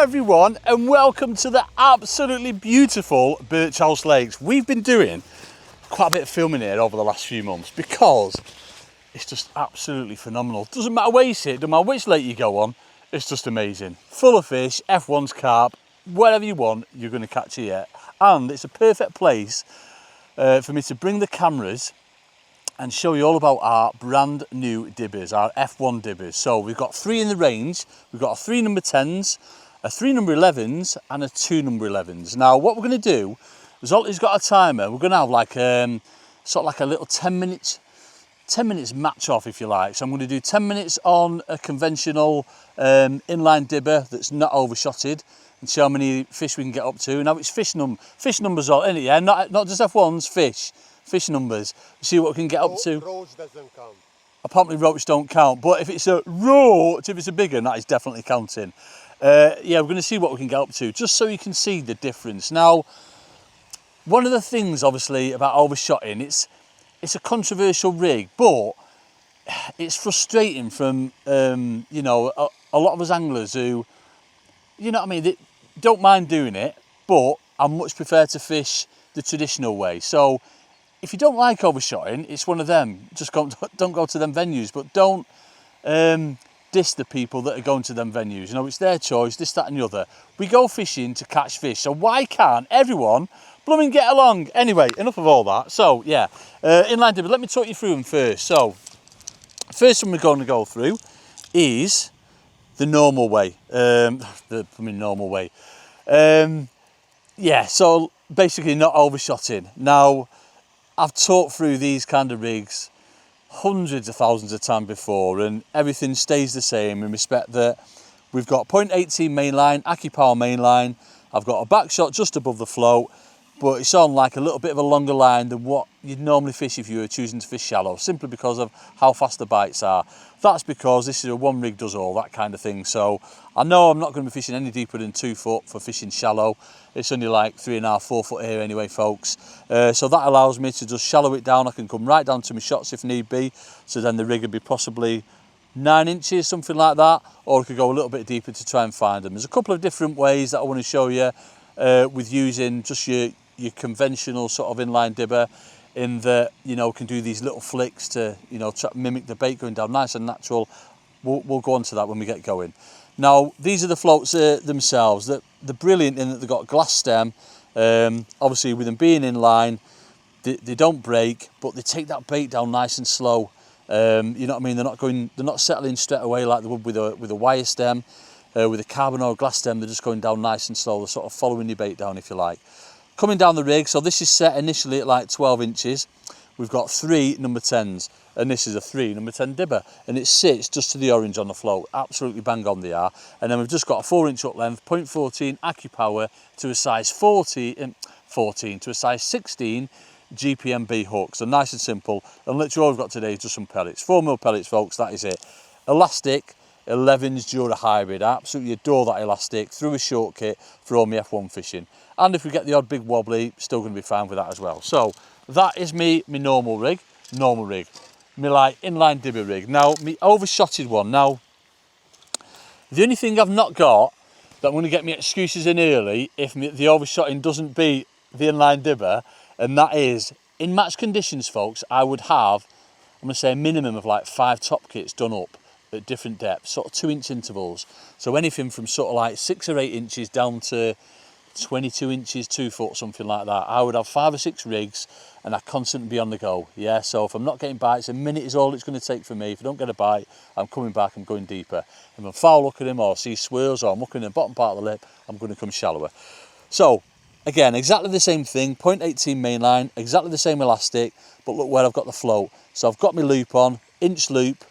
everyone, and welcome to the absolutely beautiful Birch House Lakes. We've been doing quite a bit of filming here over the last few months because it's just absolutely phenomenal. Doesn't matter where you sit, doesn't matter which lake you go on, it's just amazing. Full of fish, F1's carp, whatever you want, you're going to catch it here. And it's a perfect place for me to bring the cameras and show you all about our brand new dibbers, our F1 dibbers. So we've got 3 in the range. We've got a 3 number 10s, a 3 number 11s and a 2 number 11s. Now what we're going to do, Zolty's got a timer. We're going to have like sort of like a little 10 minutes match off, if you like. So I'm going to do 10 minutes on a conventional inline dibber that's not overshotted and show how many fish we can get up to. Now it's fish numbers all, isn't it? Yeah, not just F1s, fish numbers. See what we can get up to. Roach doesn't count. Apparently roach don't count, but if it's a roach, if it's a big one, that is definitely counting. Yeah, we're going to see what we can get up to, just so you can see the difference. Now, one of the things, obviously, about overshotting, it's a controversial rig, but it's frustrating from, you know, a lot of us anglers who, you know what I mean, they don't mind doing it, but I much prefer to fish the traditional way. So if you don't like overshotting, it's one of them. Just don't go to them venues, but don't diss the people that are going to them venues. You know, it's their choice, this, that and the other. We go fishing to catch fish, so why can't everyone blooming get along? Anyway, enough of all that. So yeah, inline dibber, let me talk you through them first. So first one we're going to go through is the normal way. Normal way. Yeah, so basically not overshotting. Now, I've talked through these kind of rigs hundreds of thousands of times before, and everything stays the same in respect that we've got 0.18 mainline, AccuPower mainline. I've got a back shot just above the float, but it's on like a little bit of a longer line than what you'd normally fish if you were choosing to fish shallow, simply because of how fast the bites are. That's because this is a one rig does all, that kind of thing. So I know I'm not going to be fishing any deeper than 2 foot for fishing shallow. It's only like 3.5, 4 foot here anyway, folks. So that allows me to just shallow it down. I can come right down to my shots if need be. So then the rig would be possibly 9 inches, something like that. Or I could go a little bit deeper to try and find them. There's a couple of different ways that I want to show you with using just your conventional sort of inline dibber, in that, you know, can do these little flicks to, you know, try to mimic the bait going down nice and natural. We'll go on to that when we get going. Now, these are the floats themselves. They're brilliant in that they've got glass stem. Obviously, with them being in line, they don't break, but they take that bait down nice and slow. You know what I mean? They're not settling straight away like they would with a wire stem. With a carbon or glass stem, they're just going down nice and slow. They're sort of following your bait down, if you like. Coming down the rig, so this is set initially at like 12 inches. We've got 3 number 10s, and this is a 3 number 10 dibber, and it sits just to the orange on the float. Absolutely bang on they are. And then we've just got a 4-inch hook length, 0.14 AccuPower to a size 14 to a size 16 GPMB hook. So nice and simple. And literally all we've got today is just some pellets. 4mm pellets, folks, that is it. Elastic 11s Dura hybrid. I absolutely adore that elastic. Through a short kit for all my F1 fishing. And if we get the odd big wobbly, still going to be fine with that as well. So that is me normal rig, me like inline dibber rig. Now me overshotted one. Now the only thing I've not got that I'm going to get me excuses in early if the overshotting doesn't beat the inline dibber, and that is in match conditions, folks. I would have, I'm going to say, a minimum of like 5 top kits done up at different depths, sort of 2-inch intervals. So anything from sort of like 6 or 8 inches down to 22 inches, 2 foot, something like that. I would have 5 or 6 rigs, and I constantly be on the go. Yeah, so if I'm not getting bites, a minute is all it's going to take for me. If I don't get a bite, I'm coming back, I'm going deeper. If I'm foul looking at him, or see swirls, or I'm looking at the bottom part of the lip, I'm going to come shallower. So again, exactly the same thing, 0.18 mainline, exactly the same elastic, but look where I've got the float. So I've got my loop on, inch loop,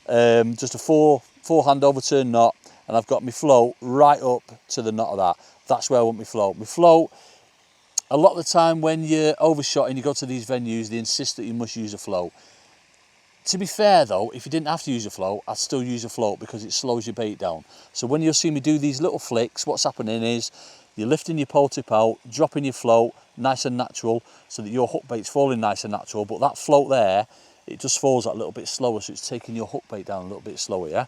just a four-hand overturn knot, and I've got my float right up to the knot of that. That's where I want my float. My float, a lot of the time when you're overshot and you go to these venues, they insist that you must use a float. To be fair though, if you didn't have to use a float, I'd still use a float because it slows your bait down. So when you'll see me do these little flicks, what's happening is you're lifting your pole tip out, dropping your float, nice and natural, so that your hook bait's falling nice and natural, but that float there, it just falls that little bit slower, so it's taking your hook bait down a little bit slower, yeah?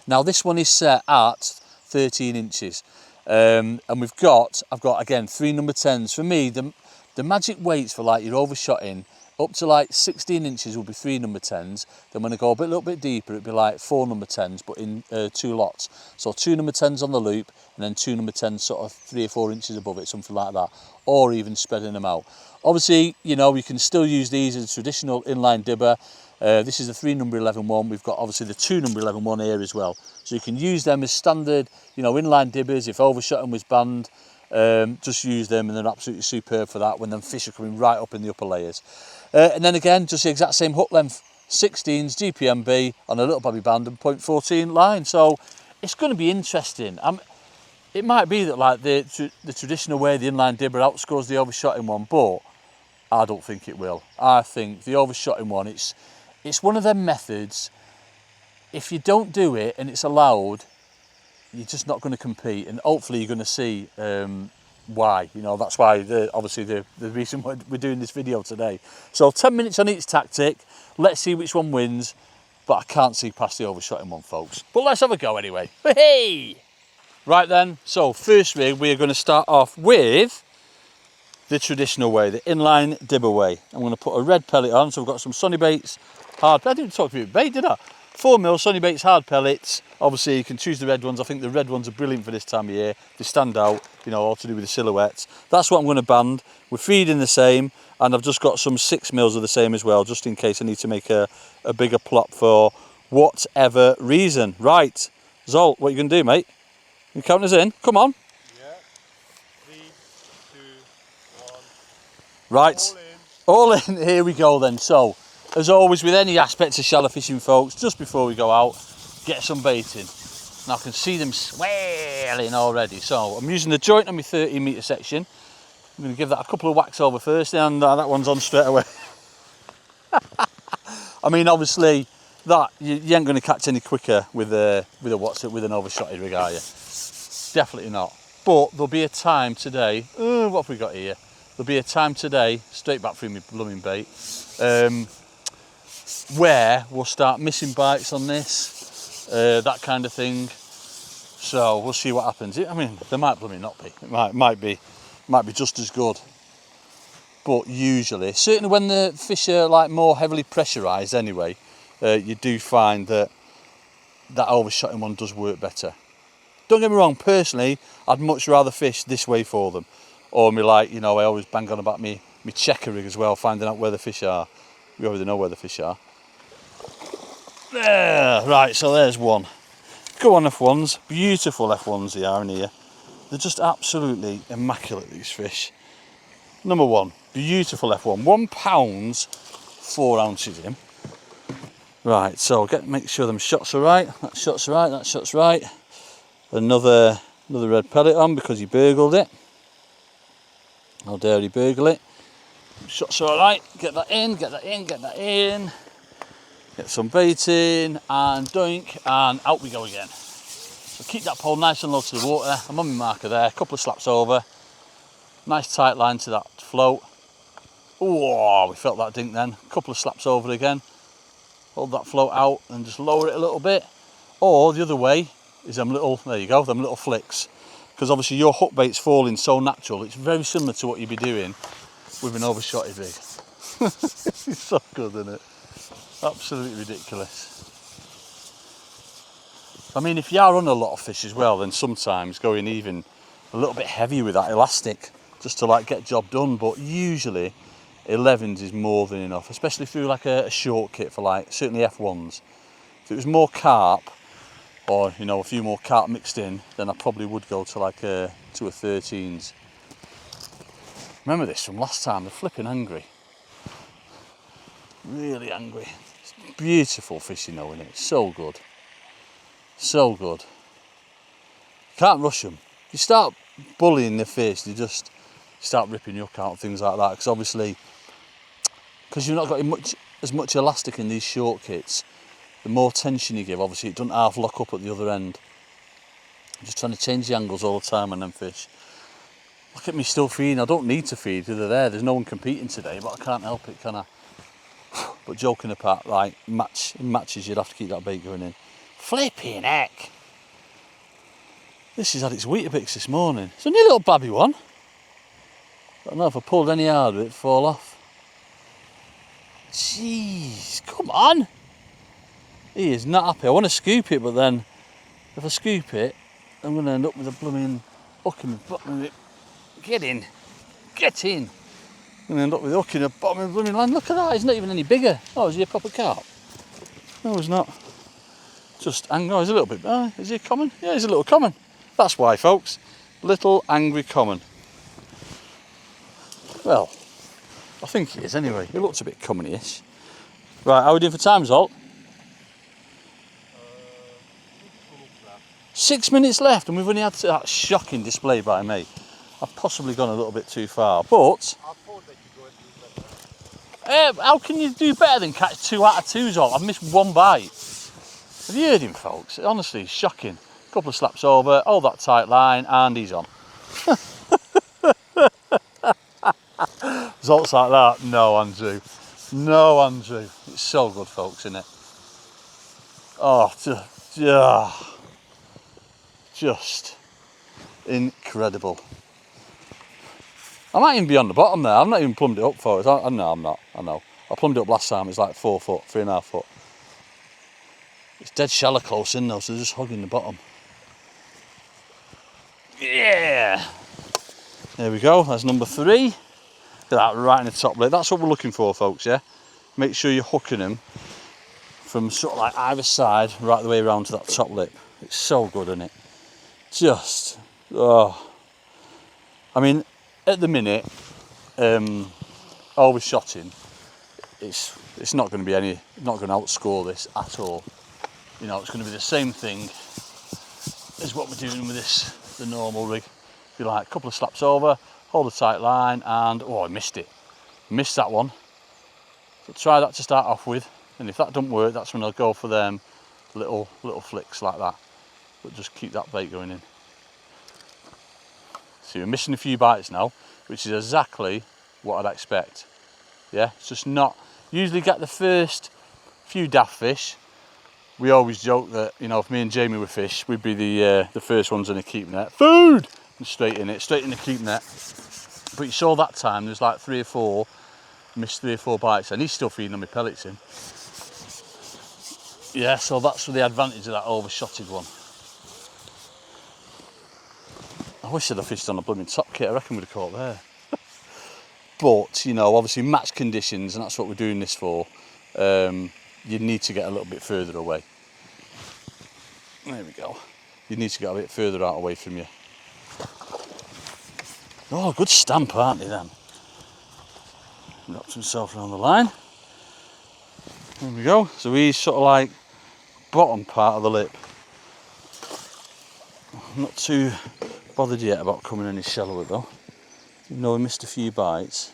Now this one is set at 13 inches. And I've got again 3 number 10s. For me, the magic weights for like your overshotting up to like 16 inches will be 3 number 10s. Then when I go a little bit deeper, it'd be like 4 number 10s, but in 2 lots. So 2 number 10s on the loop, and then 2 number 10s sort of 3 or 4 inches above it, something like that, or even spreading them out. Obviously, you know, you can still use these as a traditional inline dibber. This is the 3 number 11 one. We've got obviously the 2 number 11 one here as well. So you can use them as standard, you know, inline dibbers. If overshotting was banned, just use them, and they're absolutely superb for that when them fish are coming right up in the upper layers. And then again, just the exact same hook length, 16s GPMB on a little bobby band and 0.14 line. So it's going to be interesting. It might be that like the traditional way, the inline dibber outscores the overshotting one, but I don't think it will. I think the overshotting one, it's one of them methods. If you don't do it and it's allowed, you're just not going to compete, and hopefully you're going to see why. You know, that's why obviously the reason why we're doing this video today. So 10 minutes on each tactic. Let's see which one wins, but I can't see past the overshotting one, folks. But let's have a go anyway. Hey! Right then, so first rig, we're going to start off with the traditional way, the inline dibber way. I'm going to put a red pellet on, so we've got some Sonny Baits hard. I didn't talk about bait, did I? 4mm Sonny Baits hard pellets. Obviously you can choose the red ones. I think the red ones are brilliant for this time of year. They stand out, you know, all to do with the silhouettes. That's what I'm going to band. We're feeding the same, and I've just got some 6mm of the same as well, just in case I need to make a bigger plot for whatever reason. Right, Zol, what are you going to do, mate? You count us in? Come on. Yeah. 3, 2, 1. Right. All in. Here we go then. So, as always with any aspects of shallow fishing, folks, just before we go out, get some baiting. Now I can see them swelling already. So I'm using the joint on my 13 metre section. I'm going to give that a couple of whacks over first, and that one's on straight away. I mean, obviously, that you ain't going to catch any quicker with an overshotted rig, are you? Definitely not. But there'll be a time today. What have we got here? There'll be a time today, straight back through my blooming bait, where we'll start missing bites on this, that kind of thing. So we'll see what happens. I mean, there might blooming not be. It might be just as good. But usually, certainly when the fish are like more heavily pressurised anyway, you do find that overshotting one does work better. Don't get me wrong, personally, I'd much rather fish this way for them. Or me, like, you know, I always bang on about me checker rig as well, finding out where the fish are. We already know where the fish are. There, right, so there's one. Go on, F1s. Beautiful F1s they are in here. They're just absolutely immaculate, these fish. Number one, beautiful F1. 1 pound, 4 ounces in. Right, so make sure them shots are right. That shot's right, that shot's right. Another red pellet on because he burgled it. How dare he burgle it. Shots are alright. Get that in, get that in, get that in. Get some bait in, and doink, and out we go again. So keep that pole nice and low to the water. I'm on my marker there, a couple of slaps over. Nice tight line to that float. Oh, we felt that dink then. A couple of slaps over again. Hold that float out and just lower it a little bit. Or the other way is them little, there you go, them little flicks. Because obviously your hook bait's falling so natural, it's very similar to what you'd be doing with an overshotted rig. It's so good, isn't it? Absolutely ridiculous. I mean, if you are on a lot of fish as well, then sometimes going even a little bit heavy with that elastic just to like get job done, but usually 11s is more than enough, especially through like a short kit for like certainly F1s. If it was more carp, or you know, a few more carp mixed in, then I probably would go to like to a 13s. Remember this from last time, they're flipping angry. Really angry. It's beautiful fish, you know, in it. So good. So good. Can't rush them. You start bullying the fish, they just start ripping your hook out and things like that. Because obviously, because you've not got as much elastic in these short kits, the more tension you give, obviously it doesn't half lock up at the other end. I'm just trying to change the angles all the time on them fish. Look at me still feeding. I don't need to feed because they're there. There's no one competing today, but I can't help it, can I? But joking apart, like matches, you'd have to keep that bait going in. Flipping heck. This has had its Weetabix this morning. It's a new little babby one. I don't know if I pulled any harder, it'd fall off. Jeez, come on! He is not happy. I want to scoop it, but then if I scoop it, I'm going to end up with a blooming hook in the bottom of it. Get in! Get in! I'm going to end up with a hook in the bottom of the blooming line. Look at that, he's not even any bigger. Oh, is he a proper carp? No, he's not. Just angry. Oh, he's a little bit. Is he a common? Yeah, he's a little common. That's why, folks. Little angry common. Well, I think he is anyway. He looks a bit common-ish. Right, how are we doing for time, Zolt? 6 minutes left, and we've only had that shocking display by me. I've possibly gone a little bit too far, but I thought that you go and do better. how can you do better than catch 2 out of 2, Zolt? I've missed 1 bite. Have you heard him, folks? Honestly, shocking. A couple of slaps over, hold that tight line, and he's on. Zolt's like that. No, Andrew. No, Andrew. It's so good, folks, isn't it? Oh, just incredible. I might even be on the bottom there. I've not even plumbed it up for it. No, I'm not. I know. I plumbed it up last time. It's like 4 foot, 3.5 foot. It's dead shallow close in though, so they're just hugging the bottom. Yeah. There we go. That's number 3. Look at that, right in the top lip. That's what we're looking for, folks. Yeah. Make sure you're hooking them from sort of like either side, right the way around to that top lip. It's so good, isn't it? Just, oh. I mean, at the minute, overshotting, it's not going to be not going to outscore this at all. You know, it's going to be the same thing as what we're doing with the normal rig. If you like, a couple of slaps over, hold a tight line, and oh, I missed it. Missed that one. So try that to start off with, and if that doesn't work, that's when I'll go for them little flicks like that. But just keep that bait going in. So you're missing a few bites now, which is exactly what I'd expect. Yeah, it's just not. Usually get the first few daft fish. We always joke that, you know, if me and Jamie were fish, we'd be the first ones in a keep net. Food! And straight in the keep net. But you saw that time, there's like 3 or 4, missed 3 or 4 bites, and he's still feeding on my pellets in. Yeah, so that's the advantage of that overshotted one. I wish I'd have fished on a blooming top kit, I reckon we'd have caught there. But, you know, obviously match conditions, and that's what we're doing this for. You need to get a little bit further away. There we go. You need to get a bit further out away from you. Oh, good stamp, aren't they then? Wrapped himself around the line. There we go. So he's sort of like bottom part of the lip. I'm not too bothered yet about coming any shallower though. Even though we missed a few bites,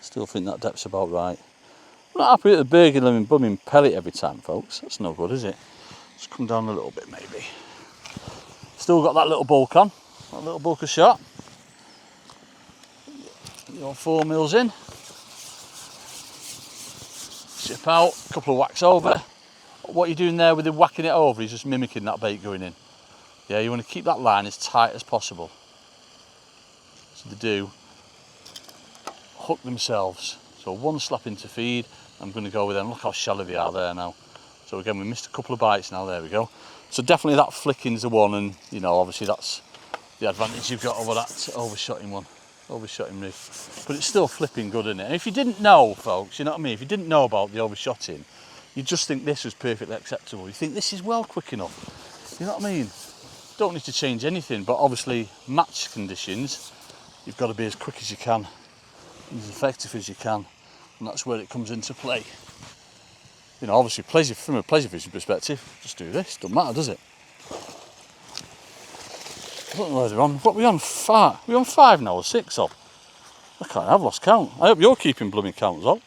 still think that depth's about right. I'm not happy with the burger lemon bumming pellet every time, folks. That's no good, is it? Just come down a little bit, maybe. Still got that little bulk on, that little bulk of shot. Your 4 mils in. Ship out, a couple of whacks over. What you're doing there with the whacking it over is just mimicking that bait going in. Yeah, you want to keep that line as tight as possible. So they do hook themselves. So 1 slap into feed, I'm going to go with them. Look how shallow they are there now. So again, we missed a couple of bites now, there we go. So definitely that flicking's the one, and you know, obviously that's the advantage you've got over that overshotting one. Overshotting rig. But it's still flipping good, isn't it? And if you didn't know, folks, you know what I mean? If you didn't know about the overshotting, you just think this was perfectly acceptable. You think this is well quick enough. You know what I mean? Don't need to change anything, but obviously match conditions, you've got to be as quick as you can, as effective as you can, and that's where it comes into play. You know, obviously from a pleasure fishing perspective, just do this, doesn't matter, does it? I don't know where they're on. What are we on? 5? We're on 5 now or 6 up? I've lost count. I hope you're keeping blooming counts up.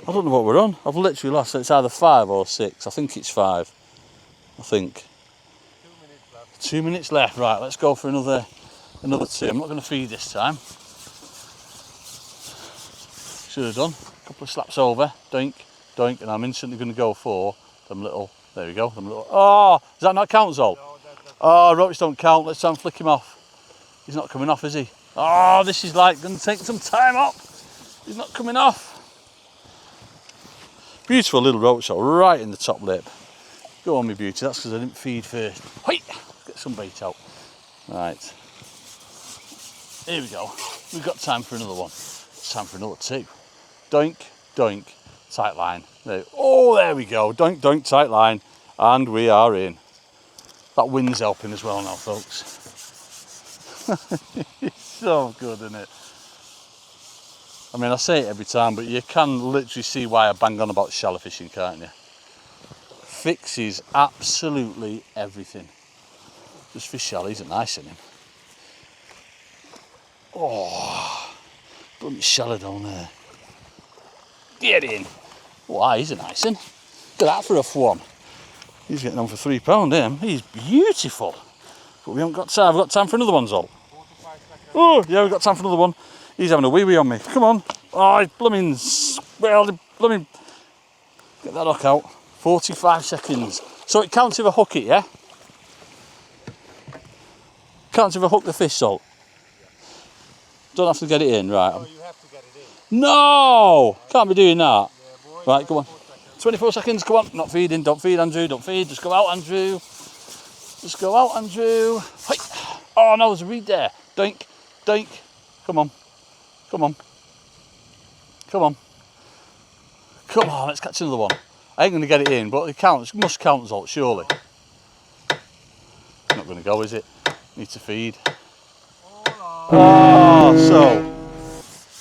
I don't know what we're on. I've literally lost. It's either 5 or 6. I think it's 5. I think. 2 minutes left. 2 minutes left. Right, let's go for another 2. I'm not going to feed this time. Should have done. A couple of slaps over. Doink, doink, and I'm instantly going to go for them little There we go. Oh, does that not count, Zol? No, that's Oh, roach don't count. Let's try and flick him off. He's not coming off, is he? Oh, this is like going to take some time up. He's not coming off. Beautiful little roach though, right in the top lip. Go on, me beauty. That's because I didn't feed first. Hey, get some bait out. Right. Here we go. We've got time for another one. It's time for another two. Doink, doink, tight line. There. Oh, there we go. Doink, doink, tight line. And we are in. That wind's helping as well now, folks. It's so good, isn't it? I mean, I say it every time, but you can literally see why I bang on about shallow fishing, can't you? Fixes absolutely everything. Just fish shallows are nice in him. Oh, bloody shallow down there. Get in. Why, he's a nice one. Look at that for a one. He's getting on for £3, him. He's beautiful. But we haven't got time. I've got time for another one, Zol. 45 seconds. Oh, yeah, we've got time for another one. He's having a wee-wee on me. Come on. Oh, he's blooming... Well, blooming... Get that hook out. 45 seconds. So it counts if I hook it, yeah? Counts if I hook the fish, Salt. Don't have to get it in, right? No, you have to get it in. No! Can't be doing that. Yeah, boy. Right, go on. 24 seconds, come on. Not feeding. Don't feed, Andrew. Don't feed. Just go out, Andrew. Just go out, Andrew. Hey. Oh, no, there's a reed there. Doink, doink. Come on. Come on. Come on. Come on, let's catch another one. I ain't going to get it in, but it counts. It must count, Zolt, surely. Not going to go, is it? Need to feed. Oh, so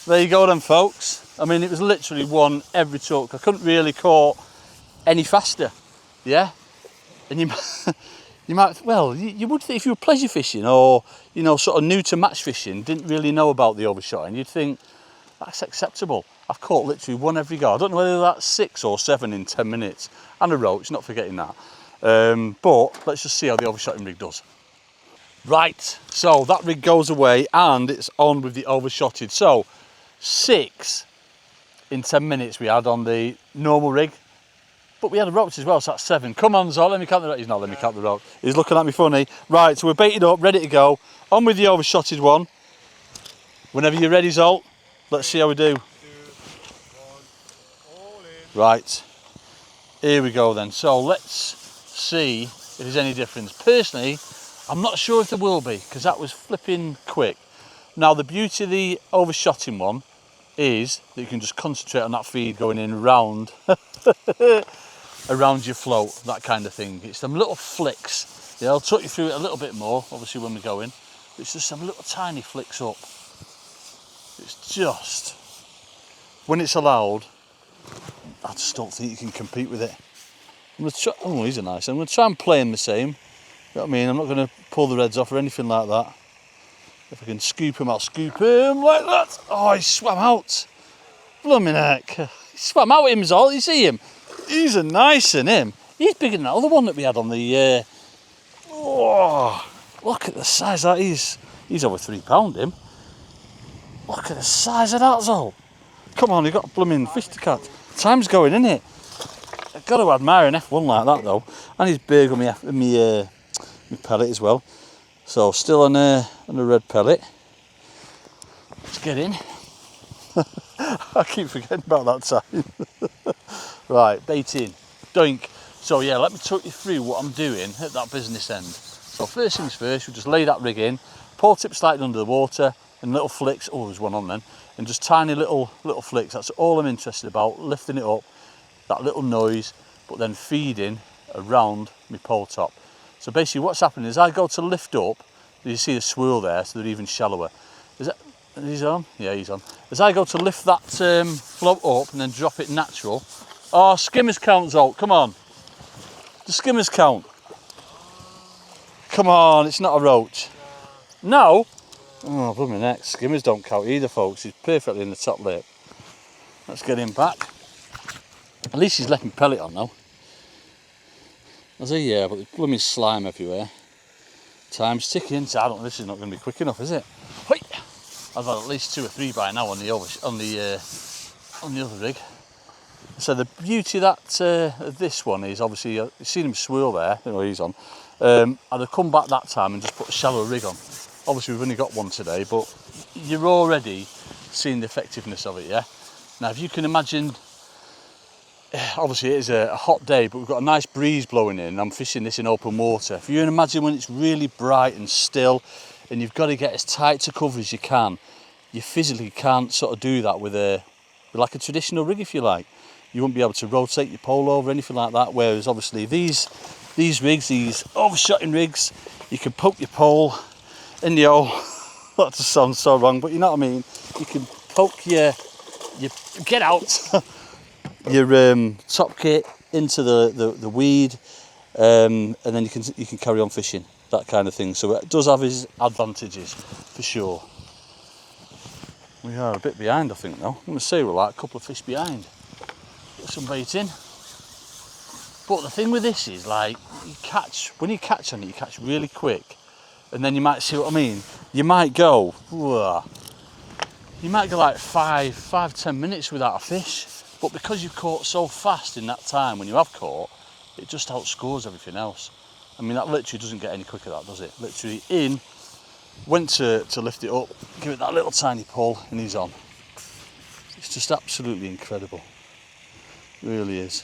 there you go then, folks. I mean, it was literally one every tuck. I couldn't really caught any faster, yeah? And you might, well, you would think if you were pleasure fishing or, you know, sort of new to match fishing, didn't really know about the overshot, and you'd think, that's acceptable. I've caught literally one every go. I don't know whether that's 6 or 7 in 10 minutes. And a roach, not forgetting that. But let's just see how the overshotting rig does. Right, so that rig goes away and it's on with the overshotted. So 6 in 10 minutes we had on the normal rig. But we had a roach as well, so that's 7. Come on, Zol, let me count the roach. He's not letting me count the roach. He's looking at me funny. Right, so we're baited up, ready to go. On with the overshotted one. Whenever you're ready, Zol, let's see how we do. 2, 1, all in. Right, here we go then. So let's see if there's any difference. Personally, I'm not sure if there will be, because that was flipping quick. Now the beauty of the overshotting one is that you can just concentrate on that feed going in round around your float, that kind of thing. It's them little flicks. Yeah, I'll talk you through it a little bit more, obviously when we go in. It's just some little tiny flicks up. It's just, when it's allowed, I just don't think you can compete with it. I'm gonna try, oh, he's a nice one. I'm going to try and play him the same. You know what I mean? I'm not going to pull the reds off or anything like that. If I can scoop him, I'll scoop him like that. Oh, he swam out. Blooming heck. He swam out him, Zol. You see him? He's a nice one, him. He's bigger than that other one that we had on the... Oh, look at the size of that. He's over £3, him. Look at the size of that, Zol. Come on, you've got a blooming fish to catch. Time's going, isn't it? I've got to admire an F1 like that, though. And he's big on me pellet as well. So still on a red pellet. Let's get in. I keep forgetting about that time. Right, bait in. Doink. So yeah, let me talk you through what I'm doing at that business end. So first things first, we'll just lay that rig in, pole tip slightly under the water, and little flicks. Oh, there's one on then. And just tiny little flicks. That's all I'm interested about, lifting it up, that little noise, but then feeding around my pole top. So basically what's happening is I go to lift up, you see the swirl there, so they're even shallower. Is he on? Yeah, he's on. As I go to lift that float up and then drop it natural. Oh, skimmers count, Zolt, come on. The skimmers count. Come on, it's not a roach. No? Oh, blooming heck, skimmers don't count either, folks. He's perfectly in the top lip. Let's get him back. At least he's left me pellet on now. Has he? Yeah, but there's blooming slime everywhere. Time's ticking, so I don't. This is not going to be quick enough, is it? Hoi! I've had at least 2 or 3 by now on the other rig. So the beauty of this one is obviously you've seen him swirl there. You know, he's on. I'd have come back that time and just put a shallow rig on. Obviously we've only got one today, but you're already seeing the effectiveness of it. Yeah. Now if you can imagine, obviously it is a hot day, but we've got a nice breeze blowing in. I'm fishing this in open water. If you can imagine when it's really bright and still, and you've got to get as tight to cover as you can, you physically can't sort of do that with like a traditional rig, if you like. You won't be able to rotate your pole over, anything like that. Whereas obviously these rigs, these overshotting rigs, you can poke your pole in the hole. That just sounds so wrong, but you know what I mean. You can poke your get out your top kit into the weed, and then you can carry on fishing, that kind of thing. So it does have its advantages for sure. We are a bit behind, I think, though. I'm going to say we're like a couple of fish behind. Get some bait in. But the thing with this is, like, when you catch on it, you catch really quick, and then you might see what I mean. You might go like 5-10 minutes without a fish, but because you've caught so fast in that time when you have caught, it just outscores everything else. I mean, that literally doesn't get any quicker, that does it? Literally went to lift it up, give it that little tiny pull, and he's on. It's just absolutely incredible. It really is.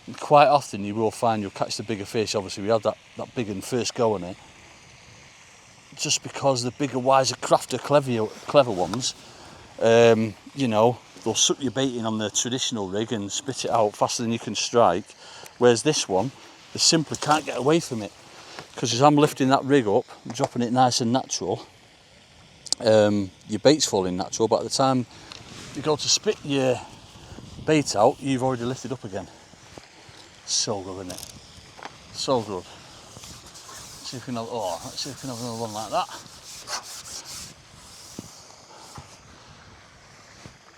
And quite often you will find you'll catch the bigger fish. Obviously we had that big one first go on it. Just because the bigger, wiser, crafter, clever ones, you know, they'll suck your bait in on the traditional rig and spit it out faster than you can strike. Whereas this one, they simply can't get away from it. Because as I'm lifting that rig up, I'm dropping it nice and natural, your bait's falling natural, but at the time you go to spit your bait out, you've already lifted up again. So good, isn't it? So good. Let's see if we can have another one like that.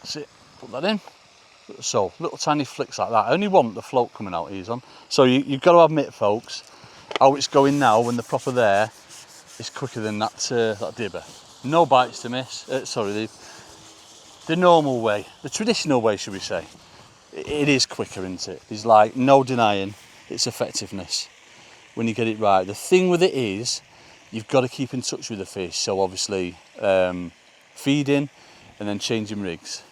That's it, put that in. So, little tiny flicks like that. I only want the float coming out, he's on. So you've got to admit, folks, how it's going now when they're proper there is quicker than that dibber. No bites to miss. The normal way, the traditional way, should we say. It is quicker, isn't it? There's like no denying its effectiveness when you get it right. The thing with it is you've got to keep in touch with the fish. So obviously feeding and then changing rigs.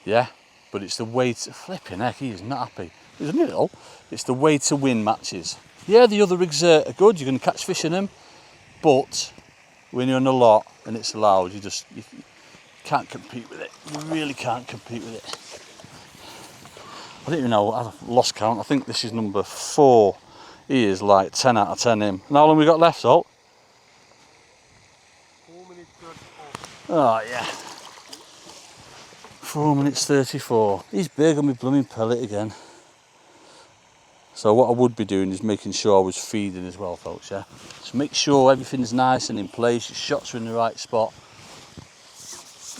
Yeah, but it's the way to flipping heck. He is not happy, isn't it? All it's the way to win matches. Yeah, the other rigs are good. You're going to catch fish in them, but when you're on a lot and it's allowed, you can't compete with it. You really can't compete with it. I don't even know. I've lost count. I think this is number 4. He is like 10 out of 10 him. And how long we got left, Salt? 4 minutes 34. Oh yeah. 4 minutes 34. He's big on my blooming pellet again. So what I would be doing is making sure I was feeding as well, folks, yeah? So make sure everything's nice and in place, your shots are in the right spot.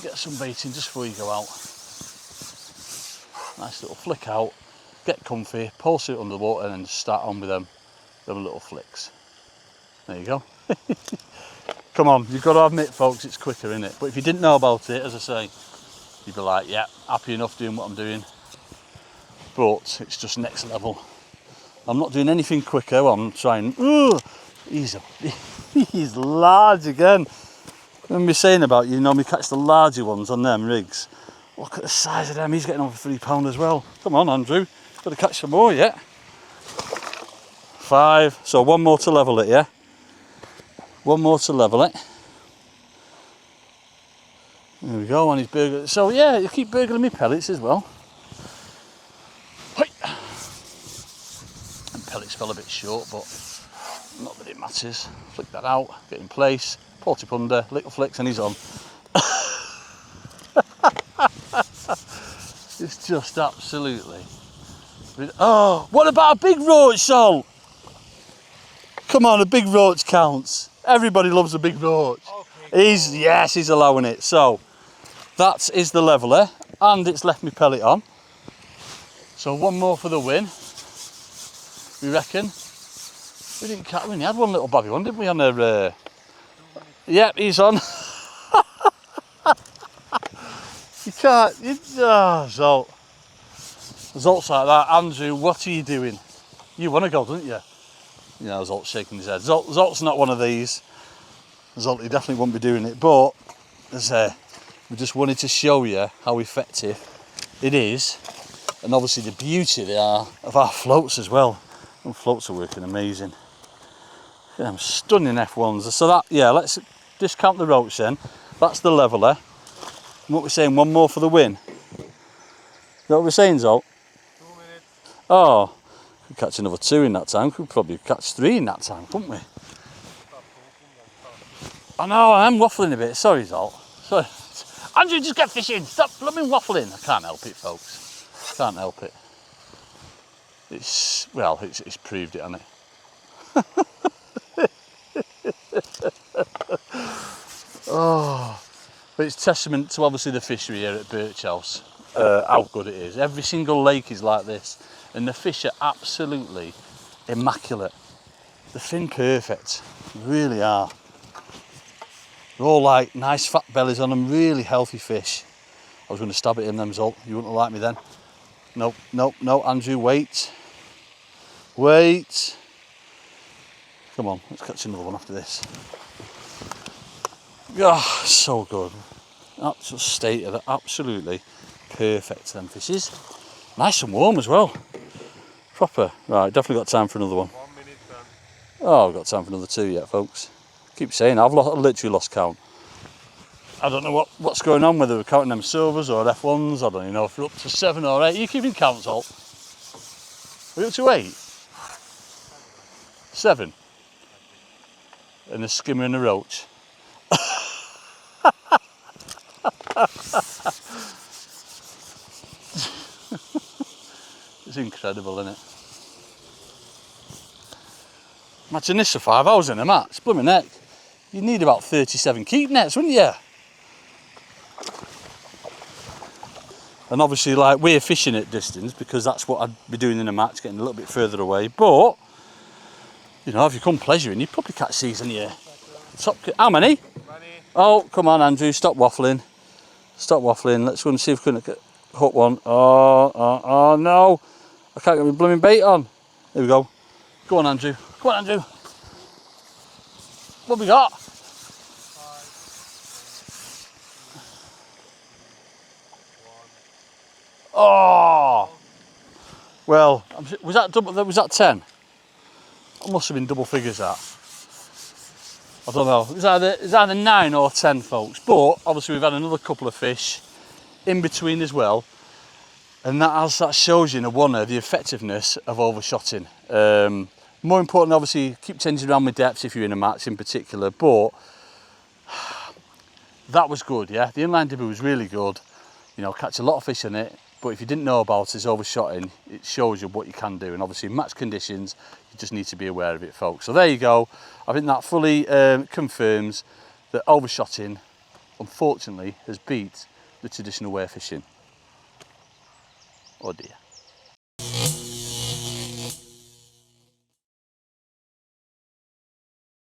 Get some bait in just before you go out. Nice little flick out, get comfy, pulse it under the water and then start on with them little flicks. There you go. Come on, you've got to admit, folks, it's quicker, isn't it? But if you didn't know about it, as I say, you'd be like, yeah, happy enough doing what I'm doing. But it's just next level. I'm not doing anything quicker. Well, I'm trying. Ooh, he's large again. I remember saying about you normally catch the larger ones on them rigs. Look at the size of them. He's getting over £3 as well. Come on, Andrew. Got to catch some more yet. 5. So one more to level it, yeah? One more to level it. There we go, on his burger. So yeah, you keep burgling me pellets as well. And pellets fell a bit short, but not that it matters. Flick that out, get in place, port it under, little flicks, and he's on. It's just absolutely. Oh, what about a big roach, Sol? Come on, a big roach counts. Everybody loves a big roach. Okay, he's allowing it. So that is the leveler, and it's left me pellet on. So one more for the win. We reckon. We only had one little babby one, didn't we? On a. Yep, he's on. You can't. So Zolt's like that. Andrew, what are you doing? You want to go, don't you? You know, Zolt's shaking his head. Zolt's not one of these. Zolt, he definitely won't be doing it. But, as I say, we just wanted to show you how effective it is. And obviously the beauty they are of our floats as well. And floats are working amazing. Look at them stunning F1s. So that, yeah, let's discount the roach then. That's the leveller. And what we're saying, one more for the win. Is that what we're saying, Zolt? 2 minutes. Oh, we could catch another 2 in that time. Could probably catch 3 in that time, couldn't we? I know, I am waffling a bit. Sorry, Zolt. Sorry. Andrew, just get fishing. Stop blooming waffling. I can't help it, folks. Can't help it. It's, well, it's proved it, hasn't it? Oh, but it's testament to obviously the fishery here at Birch House, how good it is. Every single lake is like this, and the fish are absolutely immaculate. They're fin perfect, they really are. They're all like nice fat bellies on them, really healthy fish. I was going to stab it in them, Zolt. You wouldn't have liked me then. Nope, nope, no, Andrew, wait. Wait. Come on, let's catch another one after this. Oh, so good. That's a state of it, absolutely perfect, them fishes. Nice and warm as well. Proper. Right, definitely got time for another one. 1 minute done. Oh, I've got time for another 2 yet, folks. Keep saying, I've literally lost count. I don't know what's going on, whether we're counting them silvers or F1s. I don't even know if we're up to 7 or 8. Are you keeping count, Zolt? Are we up to 8? 7? And a skimmer and a roach. It's incredible, isn't it? Imagine this for 5 hours in a match, blooming heck. You'd need about 37 keep nets, wouldn't you? And obviously, like, we're fishing at distance because that's what I'd be doing in a match, getting a little bit further away. But, you know, if you come pleasuring, you'd probably catch these in your top. How many? Oh, come on, Andrew, stop waffling. Stop waffling. Let's go and see if we can hook one. Oh, no. I can't get my blooming bait on. Here we go. Go on, Andrew. Come on, Andrew. What have we got? 5, 4, 3, 2, 1. Oh. Well, was that double? Was that 10? It must have been double figures, that. I don't know. It's either 9 or 10, folks. But obviously we've had another couple of fish in between as well, and that shows you in a oneer the effectiveness of overshotting. More important, obviously, keep changing around with depths if you're in a match in particular. But that was good, yeah. The inline dibber was really good. You know, catch a lot of fish in it. But if you didn't know about his overshotting, it shows you what you can do. And obviously, in match conditions, you just need to be aware of it, folks. So there you go. I think that fully confirms that overshotting, unfortunately, has beat the traditional way of fishing. Oh dear.